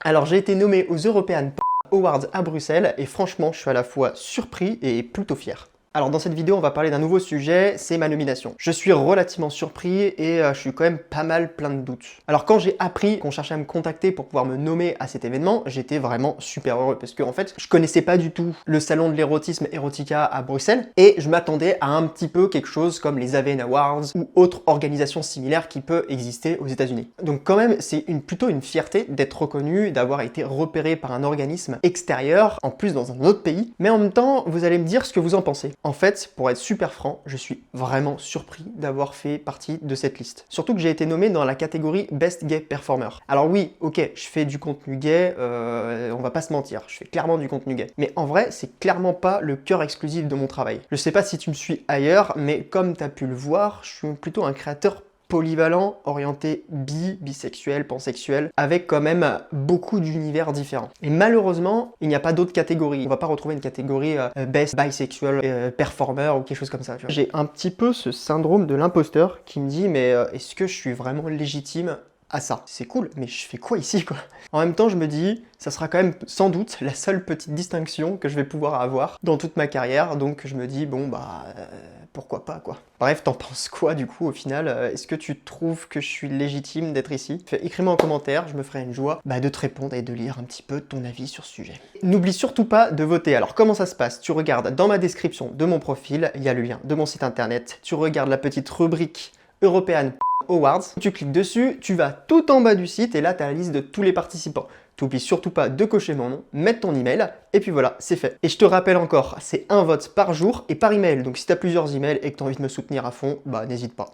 Alors j'ai été nommé aux European Awards à Bruxelles et franchement je suis à la fois surpris et plutôt fier. Alors dans cette vidéo on va parler d'un nouveau sujet, c'est ma nomination. Je suis relativement surpris et je suis quand même pas mal plein de doutes. Alors quand j'ai appris qu'on cherchait à me contacter pour pouvoir me nommer à cet événement, j'étais vraiment super heureux parce que en fait je connaissais pas du tout le salon de l'érotisme Erotica à Bruxelles et je m'attendais à un petit peu quelque chose comme les AVN Awards ou autre organisation similaire qui peut exister aux États-Unis. Donc quand même c'est plutôt une fierté d'être reconnu, d'avoir été repéré par un organisme extérieur, en plus dans un autre pays, mais en même temps vous allez me dire ce que vous en pensez. En fait, pour être super franc, je suis vraiment surpris d'avoir fait partie de cette liste. Surtout que j'ai été nommé dans la catégorie Best Gay Performer. Alors oui, ok, je fais du contenu gay, on va pas se mentir, je fais clairement du contenu gay. Mais en vrai, c'est clairement pas le cœur exclusif de mon travail. Je sais pas si tu me suis ailleurs, mais comme tu as pu le voir, je suis plutôt un créateur polyvalent, orienté bisexuel, pansexuel, avec quand même beaucoup d'univers différents. Et malheureusement, il n'y a pas d'autres catégories. On va pas retrouver une catégorie best bisexual performer ou quelque chose comme ça. J'ai un petit peu ce syndrome de l'imposteur qui me dit mais est-ce que je suis vraiment légitime à ça? C'est cool, mais je fais quoi ici quoi? En même temps, je me dis, ça sera quand même sans doute la seule petite distinction que je vais pouvoir avoir dans toute ma carrière, donc je me dis, bon bah, pourquoi pas quoi. Bref, t'en penses quoi du coup au final? Est-ce que tu trouves que je suis légitime d'être ici? Écris-moi en commentaire, je me ferai une joie de te répondre et de lire un petit peu ton avis sur ce sujet. N'oublie surtout pas de voter. Alors comment ça se passe? Tu regardes dans ma description de mon profil, il y a le lien de mon site internet, tu regardes la petite rubrique European Awards, tu cliques dessus, tu vas tout en bas du site et là tu as la liste de tous les participants. T'oublies surtout pas de cocher mon nom, mettre ton email, et puis voilà, c'est fait. Et je te rappelle encore, c'est un vote par jour et par email, donc si tu as plusieurs emails et que tu as envie de me soutenir à fond, bah n'hésite pas.